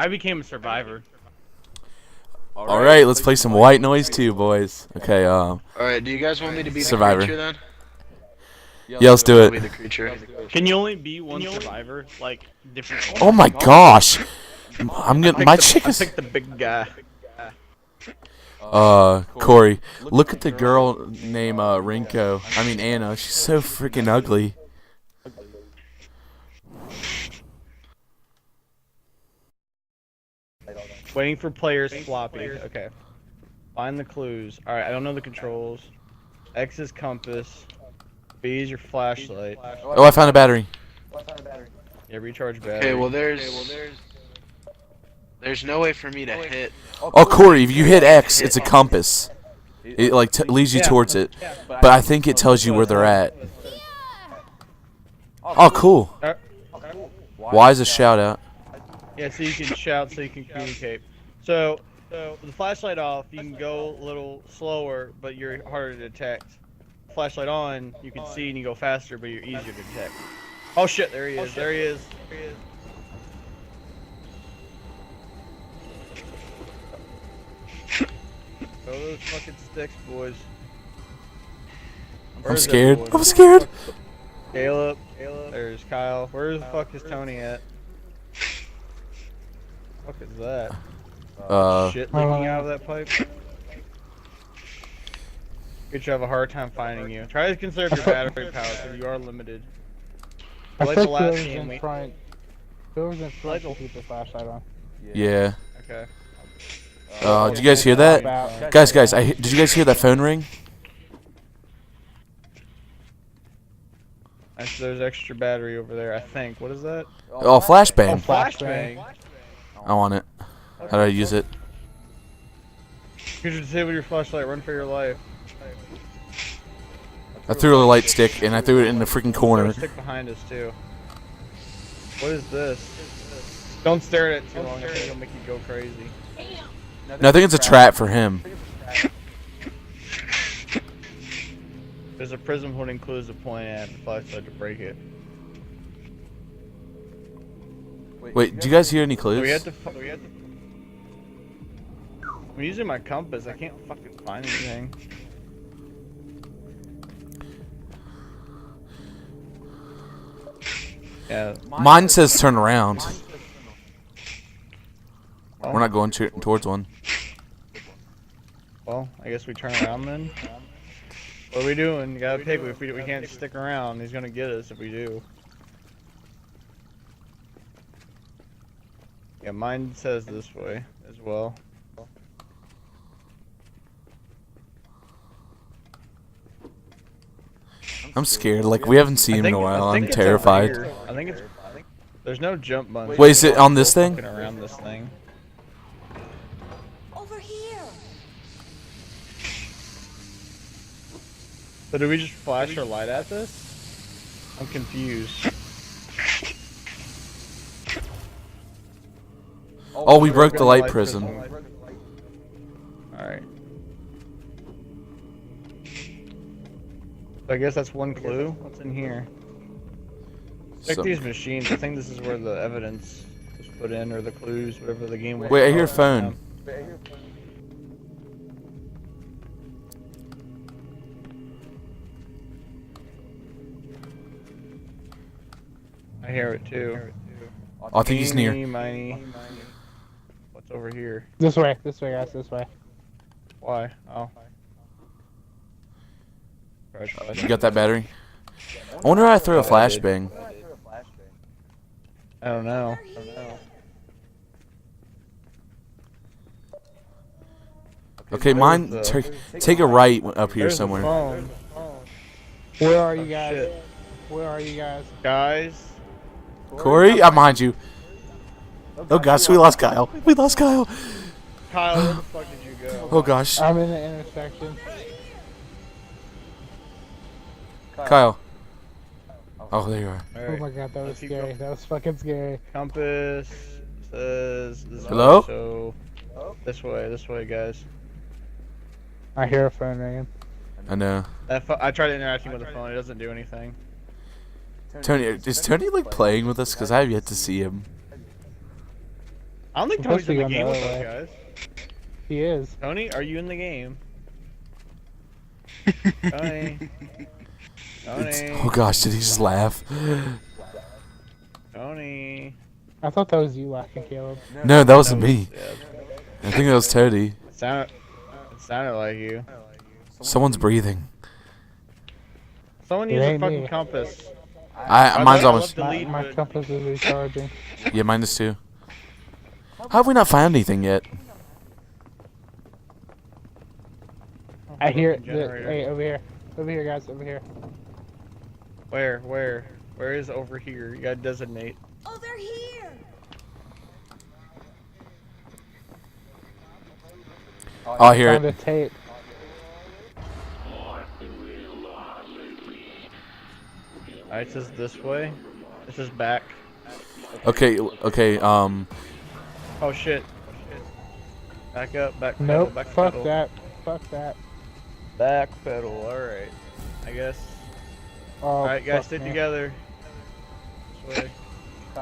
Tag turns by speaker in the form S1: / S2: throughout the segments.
S1: I became a survivor.
S2: All right, let's play some white noise too, boys. Okay.
S3: All right. Do you guys want me to be
S2: Survivor.
S3: the creature then?
S2: Yeah, let's do
S3: I'll be
S2: it.
S3: the creature.
S1: Can you only be one survivor? Like different.
S2: Oh my gosh! I'm gonna. My chick
S1: I
S2: is.
S1: picked the big guy.
S2: Corey, look at the girl named Rinko. I mean Anna. She's so freaking ugly.
S1: Waiting for players floppy. Okay. Find the clues. All right. I don't know the controls. X is compass. B is your flashlight.
S2: Oh, I found a battery.
S1: Yeah, recharge battery.
S3: Okay. Well, there's no way for me to hit.
S2: Oh, Corey, if you hit X, it's a compass. It like leads you towards it, but I think it tells you where they're at. Oh, cool. Why is a shout out?
S1: Yeah, so you can shout, so you can communicate. So with the flashlight off, you can go a little slower, but you're harder to detect. Flashlight on, you can see and you go faster, but you're easier to detect. Oh shit, there he is. There he is. Throw those fucking sticks, boys.
S2: I'm scared. I'm scared.
S1: Caleb. There's Kyle. Where the fuck is Tony at? What the fuck is that? Shit leaking out of that pipe? You should have a hard time finding you. Try to conserve your battery power, because you are limited.
S4: I
S1: Like
S4: think
S1: the last
S4: whoever's
S1: game,
S4: in front. Whoever's in front should keep the flashlight on.
S2: Yeah.
S1: Okay.
S2: Did you guys hear that? Guys, did you guys hear that phone ring?
S1: There's extra battery over there, I think. What is that?
S2: Oh, flashbang.
S1: Flashbang.
S2: I want it. How do I use it?
S1: You should disable your flashlight. Run for your life.
S2: I threw a light stick and I threw it in the freaking corner.
S1: Stick behind us too. What is this? Don't stare at it too long. I think it'll make you go crazy.
S2: No, I think it's a trap for him.
S1: There's a prism holding clues to point at the flashlight to break it.
S2: Wait, do you guys hear any clues?
S1: I'm using my compass. I can't fucking find anything. Yeah.
S2: Mine says turn around. We're not going towards one.
S1: Well, I guess we turn around then. What are we doing? You gotta pick. If we can't stick around, he's gonna get us if we do. Yeah, mine says this way as well.
S2: I'm scared. Like, we haven't seen him in a while. I'm terrified.
S1: I think it's. There's no jump button.
S2: Wait, is it on this thing?
S1: Around this thing.
S5: Over here.
S1: So do we just flash our light at this? I'm confused.
S2: Oh, we broke the light prism.
S1: Alright. I guess that's one clue. What's in here? Check these machines. I think this is where the evidence was put in, or the clues, whatever the game was.
S2: Wait, I hear a phone.
S1: I hear it too.
S2: Oh, I think he's near.
S1: What's over here?
S4: This way, guys, this way.
S1: Why? Oh.
S2: You got that battery? I wonder how I throw a flashbang.
S1: I don't know.
S2: Okay, mine. Take a right up here somewhere.
S4: Where are you guys? Where are you guys?
S1: Guys?
S2: Corey, I'm behind you. Oh gosh, we lost Kyle. We lost Kyle.
S1: Kyle, where the fuck did you go?
S2: Oh gosh.
S4: I'm in the intersection.
S2: Kyle. Oh, there you are.
S4: Oh my god, that was scary. That was fucking scary.
S1: Compass says.
S2: Hello?
S1: So this way, guys.
S4: I hear a phone ringing.
S2: I know.
S1: I tried interacting with the phone. It doesn't do anything.
S2: Tony, is Tony like playing with us? Cause I have yet to see him.
S1: I don't think
S4: I'm
S1: Tony's
S4: supposed to
S1: in the
S4: be
S1: game
S4: on
S1: with
S4: the
S1: us,
S4: other
S1: guys.
S4: He is.
S1: Tony, are you in the game? Tony. Tony.
S2: Oh gosh, did he just laugh?
S1: Tony.
S4: I thought that was you laughing, Caleb.
S2: No, that wasn't
S1: That was-
S2: me.
S1: yeah,
S2: I think that was Tony.
S1: it sounded like you.
S2: Someone's breathing.
S1: Someone
S4: It
S1: use a
S4: ain't
S1: fucking
S4: me.
S1: compass.
S2: Mine's
S1: I
S2: almost.
S1: love
S4: My,
S1: delete,
S4: my
S1: but-
S4: compass is recharging.
S2: Yeah, mine is too. How have we not found anything yet?
S4: I hear
S1: Fucking
S4: it.
S1: generator.
S4: Hey, over here. Over here, guys. Over here.
S1: Where? Where is over here? You gotta designate.
S5: Over here!
S2: Oh, I hear
S4: Found
S2: it.
S4: a tape.
S1: Alright, it says this way. It says back.
S2: Okay, okay,
S1: Oh shit. Back up, back pedal,
S4: Nope.
S1: back
S4: Fuck
S1: pedal.
S4: that. Fuck that.
S1: Back pedal, alright. I guess.
S4: Oh,
S1: Alright guys,
S4: fuck
S1: stick
S4: me.
S1: together. This way.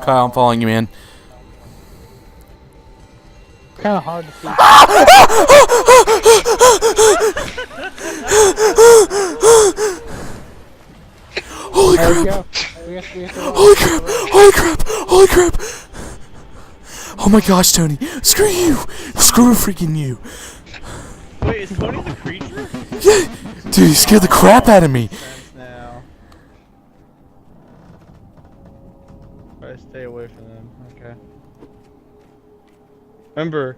S2: Kyle, I'm following you, man.
S4: It's kind of hard to see.
S2: Holy
S4: There we
S2: crap!
S4: go. We have to
S2: Holy crap! Holy crap! Holy crap! Oh my gosh, Tony! Screw you! Screw freaking you!
S1: Wait, is Tony the creature?
S2: Yeah, dude, you scared the crap out of me.
S1: Sense now. Try to stay away from them. Okay. Remember,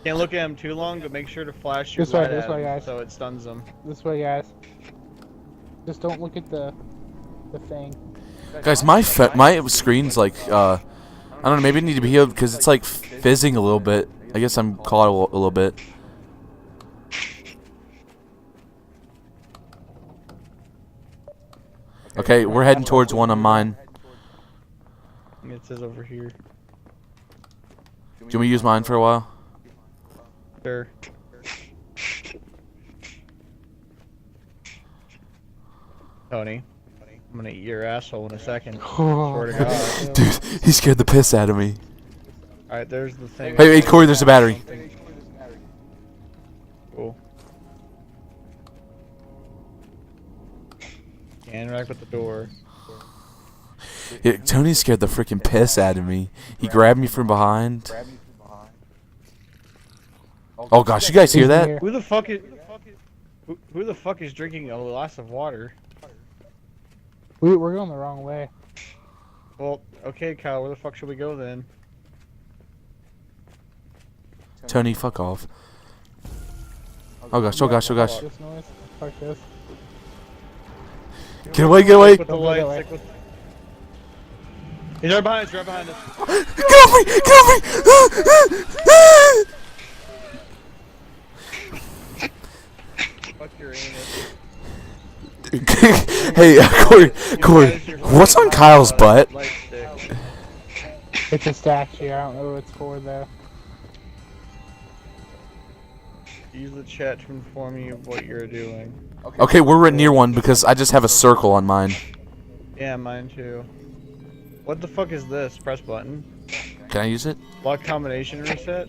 S1: can't look at them too long, but make sure to flash your
S4: This way,
S1: light
S4: this
S1: at
S4: way,
S1: them
S4: guys.
S1: so it stuns them.
S4: This way, guys. Just don't look at the thing.
S2: Guys, my screen's like I don't know. Maybe it need to be healed because it's like fizzing a little bit. I guess I'm caught a little bit. Okay, we're heading towards one on mine.
S1: It says over here.
S2: Do we use mine for a while?
S1: Sure. Tony, I'm gonna eat your asshole in a second. Swear to God.
S2: Dude, he scared the piss out of me.
S1: Alright, there's the thing.
S2: Hey, Corey, there's a battery.
S1: Cool. Can't interact with the door.
S2: Yeah, Tony scared the freaking piss out of me. He grabbed me from behind. Oh gosh, you guys hear that?
S1: Who the fuck is? Who the fuck is drinking a glass of water?
S4: We're going the wrong way.
S1: Well, okay, Kyle. Where the fuck should we go then?
S2: Tony, fuck off. Oh gosh, oh gosh, oh gosh.
S4: This noise. Fuck this.
S2: Get away, get away!
S1: Stick with the light. Stick with. He's right behind us. Right behind us.
S2: Get off me! Get off me!
S1: Fuck your anus.
S2: Hey, Corey, what's on Kyle's butt?
S1: Light stick.
S4: It's a statue. I don't know what it's for though.
S1: Use the chat to inform you of what you're doing.
S2: Okay, we're right near one because I just have a circle on mine.
S1: Yeah, mine too. What the fuck is this? Press button.
S2: Can I use it?
S1: Lock combination reset.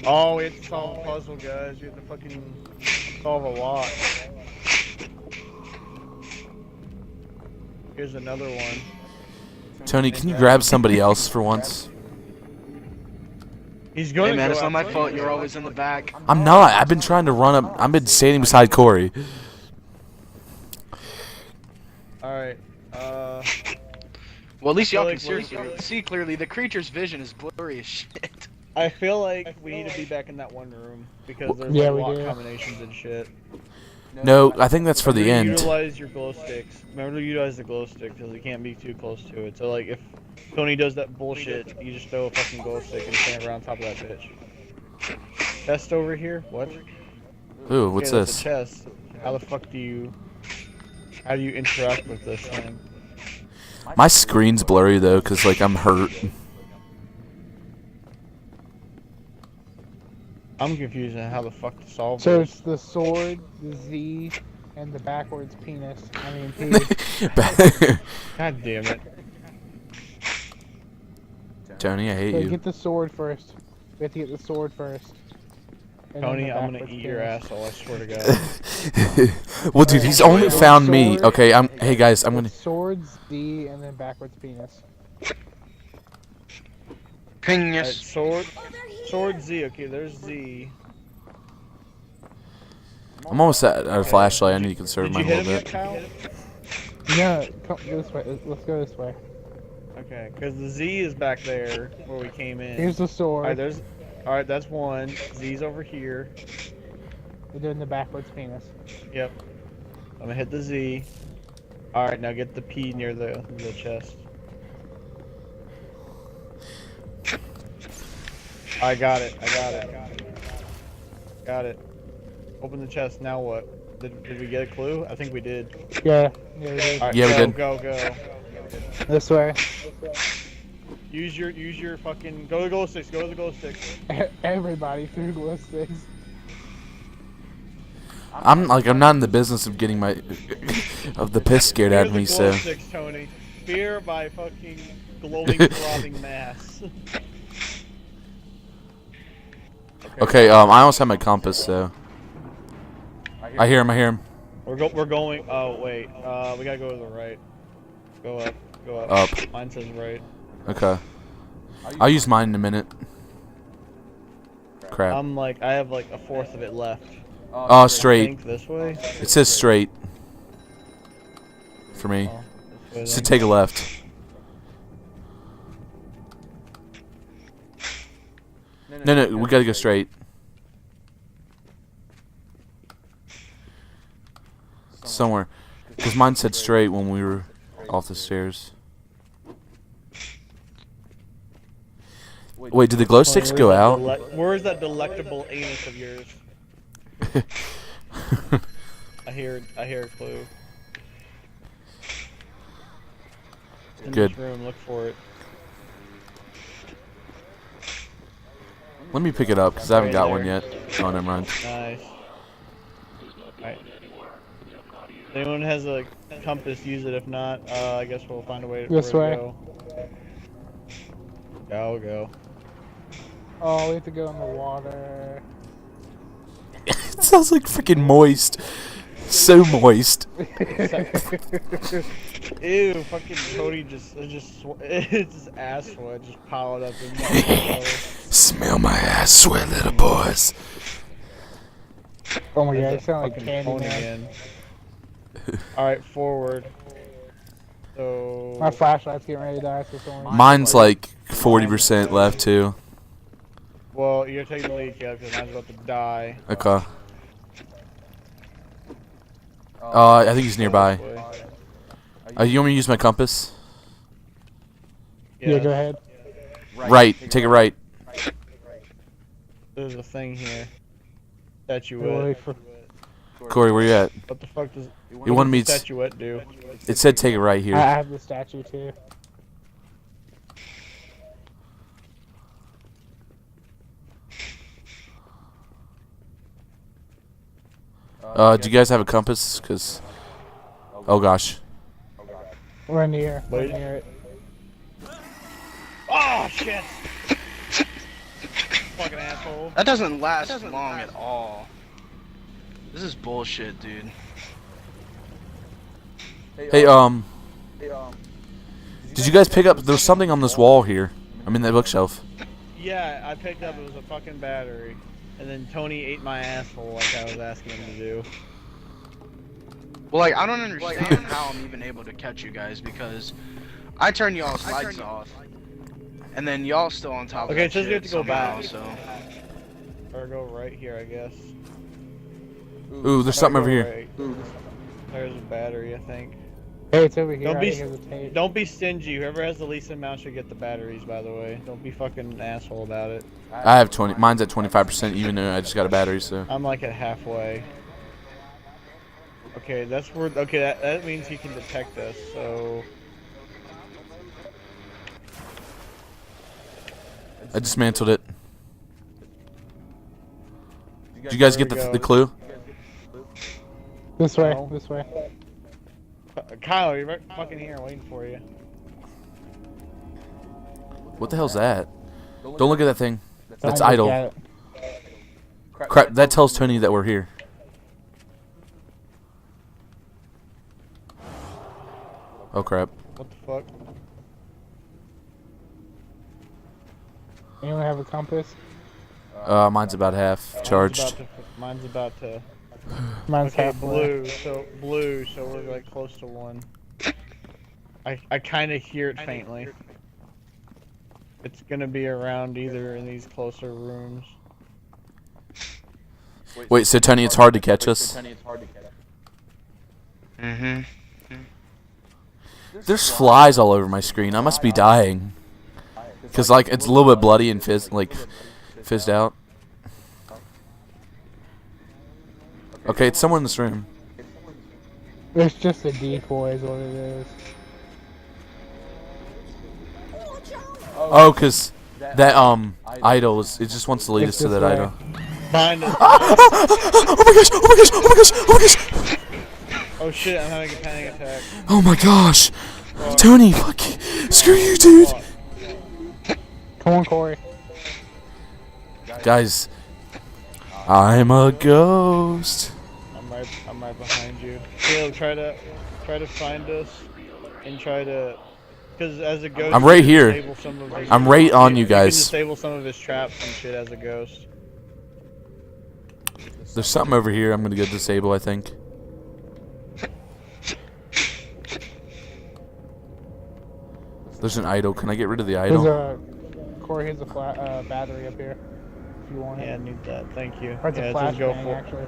S1: Oh, we have to solve a puzzle, guys. We have to fucking solve a lock. Here's another one.
S2: Tony, can you grab somebody else for once?
S1: He's going
S3: Hey
S1: to
S3: man,
S1: go
S3: it's not my
S1: outside.
S3: fault. You're always in the back.
S2: I'm not. I've been trying to run up. I've been standing beside Corey.
S1: Alright.
S3: Well, at least y'all
S1: Like,
S3: can
S1: we're-
S3: see clearly. The creature's vision is blurry as shit.
S1: I feel like we need to be back in that one room because there's
S4: Yeah,
S1: like
S4: we
S1: lock
S4: do.
S1: combinations and shit.
S2: No, I think that's for the
S1: Remember to
S2: end.
S1: Utilize your glow sticks. Remember to utilize the glow stick because you can't be too close to it. So like if Tony does that bullshit, you just throw a fucking glow stick and stand around top of that bitch. Chest over here? What?
S2: Ooh, what's
S1: Okay, that's
S2: this?
S1: a chest. How the fuck do you? How do you interact with this thing?
S2: My screen's blurry though, cause like I'm hurt.
S1: I'm confused on how the fuck to solve
S4: So
S1: this.
S4: it's the sword, the Z, and the backwards penis. I mean P.
S1: God damn it.
S2: Tony, I hate
S4: So
S2: you.
S4: get the sword first. We have to get the sword first. And then
S1: Tony,
S4: the
S1: I'm gonna
S4: backwards
S1: eat your
S4: penis.
S1: asshole. I swear to God.
S2: Well, dude, he's only
S4: Sword-
S2: found me.
S4: sword-
S2: Okay, hey guys, I'm gonna.
S4: It's swords D and then backwards penis.
S1: Alright,
S3: Penis.
S1: sword Z. Okay, there's Z.
S2: I'm almost at a flashlight. I need to conserve
S1: Did you
S2: mine a
S1: hit him
S2: little
S1: yet,
S2: bit.
S1: Kyle?
S4: No, come this way. Let's go this way.
S1: Okay, because the Z is back there where we came in.
S4: Here's the sword.
S1: Alright, that's one. Z's over here.
S4: We're doing the backwards penis.
S1: Yep. I'm gonna hit the Z. Alright, now get the P near the chest. I got it. Got it. Open the chest. Now what? Did we get a clue? I think we did.
S4: Yeah, we did.
S1: Alright,
S2: Yeah, we did.
S1: Go.
S4: This way.
S1: Use your fucking go to the glow sticks. Go to the glow sticks.
S4: Everybody through glow sticks.
S2: I'm not in the business of getting of the piss scared out of me.
S1: Here's the glow
S2: So
S1: sticks, Tony. Fear by fucking glowing, throbbing mass.
S2: okay, I almost have my compass. So I hear him.
S1: We're going. Oh wait. We gotta go to the right. Go up.
S2: Up.
S1: Mine says right.
S2: Okay. I'll use mine in a minute. Crap.
S1: I have like a fourth of it left.
S2: Oh,
S1: I
S2: straight.
S1: think this way.
S2: It says straight. For me.
S1: Oh, this way
S2: So
S1: then.
S2: take a left. No, we gotta go straight. Somewhere. Because mine said straight when we were off the stairs. Wait, did the glow sticks
S1: Tony,
S2: go
S1: where's
S2: out?
S1: that where's that delectable anus of yours? I hear a clue. In
S2: Good.
S1: this room, look for it.
S2: Let me pick it up because I haven't
S1: Right
S2: got
S1: there.
S2: one yet. Oh, never mind.
S1: Nice. Alright. If anyone has a compass, use it. If not, I guess we'll find a way to
S4: This way.
S1: Go.
S4: Oh, we have to go in the water.
S2: It sounds like freaking moist. So moist.
S1: Ew, fucking Cody it's his ass sweat just piled up in my
S2: Smell my ass sweat, little boys.
S4: Oh my god, it sounds like candy, man.
S1: again. Alright, forward. So
S4: My flashlight's getting ready to die, so someone...
S2: Mine's like 40% left too.
S1: well, you're taking the lead, yeah, because mine's about to die.
S2: Okay. I think he's nearby. You want me to use my compass?
S4: Yeah, go ahead.
S2: Right. Take it right.
S1: There's a thing here. Statuette.
S4: Wait for...
S2: Corey, where you at?
S1: What the fuck does
S2: You wanted me to...
S1: statuette do?
S2: It said take it right
S4: I
S2: here.
S4: have the statue too.
S2: Do you guys have a compass? Cause... Oh gosh.
S4: We're near. We're
S1: Wait.
S4: near it.
S1: Oh shit! Fucking asshole.
S3: That doesn't last long at all. This is bullshit, dude.
S2: Hey, did you guys pick up... There's something on this wall here. I mean, that bookshelf.
S1: Yeah, I picked up. It was a fucking battery, and then Tony ate my asshole like I was asking him to do.
S3: Well, like, I don't understand how I'm even able to catch you guys because I turn y'all's lights off, and then y'all still on top of
S1: Okay,
S3: that
S1: it says
S3: shit
S1: we have to go
S3: somehow,
S1: back.
S3: so...
S1: Or go right here, I guess.
S2: Ooh, there's something over here.
S1: Right. There's a battery, I think.
S4: Hey, it's over here.
S1: Don't
S4: I
S1: be-
S4: think there's a tape.
S1: Don't be stingy. Whoever has the least amount should get the batteries, by the way. Don't be fucking an asshole about it.
S2: I have 20. Mine's at 25%, even though I just got a battery. So.
S1: I'm like at halfway. Okay, that's where. Okay, that means he can detect us. So
S2: I dismantled it. Did you guys get the clue?
S4: This way.
S1: No.
S4: This way.
S1: Kyle, you're right fucking here, waiting for you.
S2: What the hell's that? Don't look at that thing. That's
S4: Don't look
S2: idle.
S4: at it.
S2: Crap, that tells Tony that we're here. Oh crap.
S1: What the fuck?
S4: Anyone have a compass?
S2: Mine's about half charged.
S1: Mine's about to.
S4: Mine's
S1: Okay,
S4: half
S1: blue. So we're like close to 1. I kind of hear it faintly. It's gonna be around either in these closer rooms.
S2: Wait, so Tony, it's hard to catch us?
S3: Mm-hmm.
S2: There's flies all over my screen. I must be dying. Cause like it's a little bit bloody and fizzed out. Okay, it's somewhere in this room.
S4: It's just a decoy is what it is.
S2: Oh, cause that idol is, it just wants to lead us to that idol.
S1: Find it.
S2: Oh my gosh! Oh my gosh! Oh my gosh! Oh my gosh!
S1: Oh shit! I'm having a panic attack.
S2: Oh my gosh! Tony, fuck! Screw you, dude!
S4: Come on, Corey.
S2: Guys, I'm a ghost.
S1: I'm right behind you. Caleb, try to find us and try to. Because as a ghost,
S2: I'm right
S1: you can
S2: here.
S1: disable some of his-
S2: I'm right on you
S1: You can
S2: guys.
S1: disable some of his traps and shit as a ghost.
S2: There's something over here I'm gonna go disable, I think. There's an idol. Can I get rid of the
S4: There's
S2: idol?
S4: a Corey. Here's a battery up here. If you want
S1: Yeah, I
S4: it.
S1: need that. Thank you.
S4: Or it's
S1: Yeah,
S4: a
S1: it says go
S4: flashbang actually.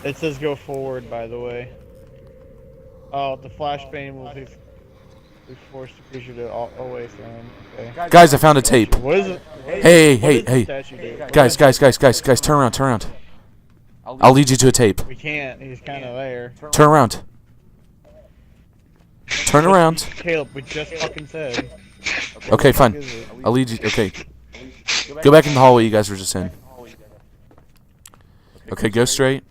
S1: It says go forward, by the way. Oh, the flashbang will be forced the creature to always thrown. Okay.
S2: Guys, I found a tape.
S1: What is it?
S2: Hey,
S1: What
S2: hey,
S1: does the
S2: hey.
S1: statue do?
S2: Guys, turn around. I'll lead you to a tape.
S1: We can't. He's kind of there.
S2: Turn around. Turn around.
S1: Caleb, we just fucking said.
S2: Okay, fine.
S1: Is it?
S2: I'll lead you. Okay. Go back in the hallway you guys were just in. Okay, go straight.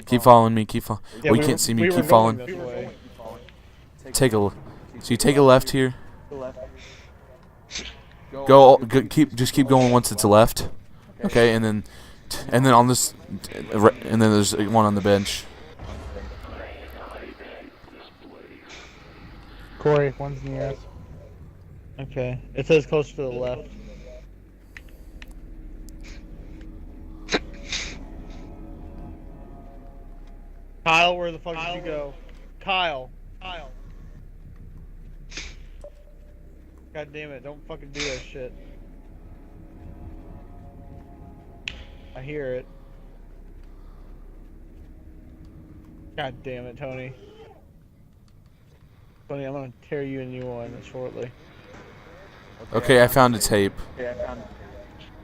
S2: Keep following me. Keep following.
S1: Yeah,
S2: Oh, you
S1: we
S2: can't
S1: were-
S2: see me.
S1: we were
S2: Keep
S1: going
S2: following.
S1: this way.
S2: Take a. So you take a left here. Go. Just keep going once it's a left. Okay, and then on this, and then there's one on the bench.
S4: Corey, one's near us.
S1: Okay. It says close to the left. Kyle, where the fuck did you go? Kyle. God damn it, don't fucking do that shit. I hear it. God damn it, Tony. Tony, I'm gonna tear you a new one shortly.
S2: Okay, I found a tape.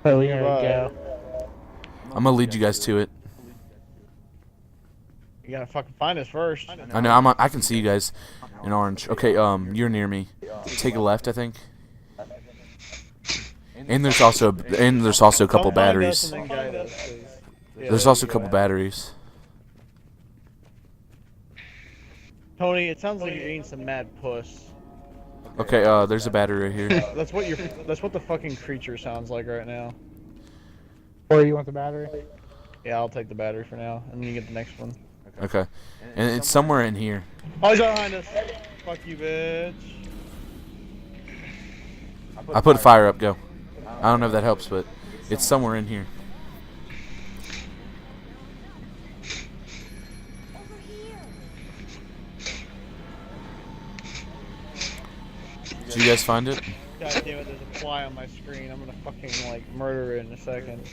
S4: Oh, we gotta
S1: Bye.
S4: go.
S2: I'm gonna lead you guys to it.
S1: You gotta fucking find us first.
S2: I know. I can see you guys in orange. Okay, you're near me. Take a left, I think. And there's also a couple
S1: Don't find us
S2: batteries.
S1: and then guide us, 'cause- yeah,
S2: There's
S1: there
S2: also a
S1: you
S2: couple
S1: go.
S2: batteries.
S1: Tony, it sounds like you're eating some mad puss.
S2: Okay, there's a battery right here.
S1: That's what the fucking creature sounds like right now.
S4: Corey, you want the battery?
S1: Yeah, I'll take the battery for now, and then you get the next one.
S2: Okay, and it's somewhere in here.
S1: Oh, he's right behind us. Fuck you, bitch.
S2: I put a fire up. Go. I don't know if that helps, but it's somewhere in here. Did you guys find it?
S1: God damn it, there's a fly on my screen. I'm gonna fucking, like, murder it in a second.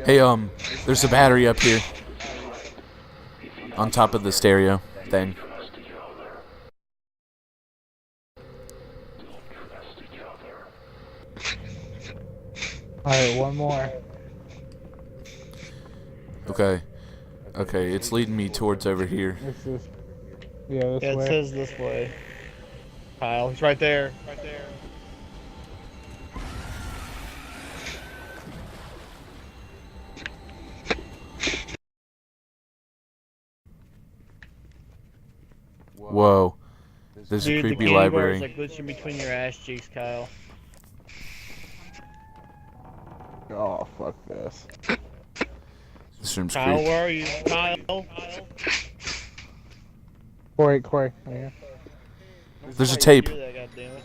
S2: Hey, there's a battery up here. On top of the stereo thing.
S4: Alright, one more.
S2: Okay. Okay, it's leading me towards over here.
S4: This is. Yeah, this
S1: Yeah, it
S4: way.
S1: says this way. Kyle, he's right there. Right there.
S2: Whoa. There's a
S1: Dude, the
S2: creepy
S1: candy
S2: library.
S1: bars like glitching between your ass cheeks, Kyle.
S4: Oh, fuck this.
S2: This room's
S1: Kyle,
S2: creepy.
S1: where are you? Kyle?
S4: Corey, right here.
S2: There's a tape.
S1: Hear that, goddammit.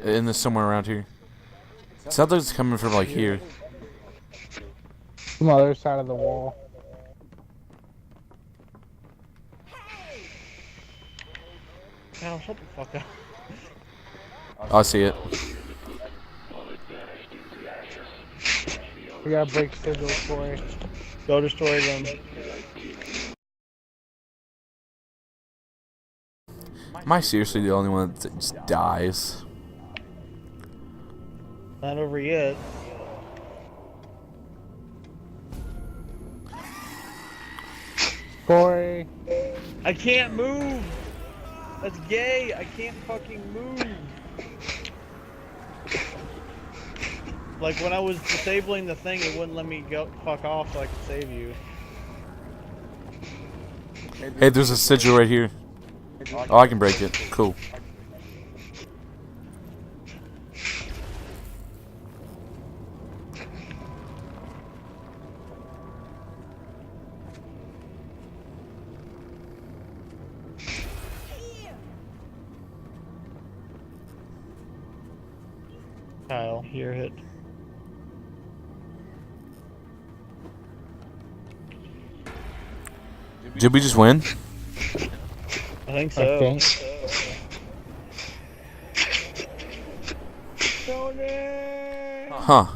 S2: In this somewhere around here. It sounds like it's coming from like here.
S4: From the other side of the wall.
S1: Kyle, shut the fuck up.
S2: I see it.
S4: We gotta break sigils, Corey.
S1: Go destroy them.
S2: Am I seriously the only one that just dies?
S1: Not over yet.
S4: Corey.
S1: I can't move! That's gay! I can't fucking move! Like when I was disabling the thing, it wouldn't let me go fuck off so I could save you.
S2: Hey, there's a sigil right here. Oh, I can break it. Cool.
S1: Kyle, you're hit.
S2: Did we just win?
S1: I think so.
S4: Okay.
S1: Tony!
S2: Huh.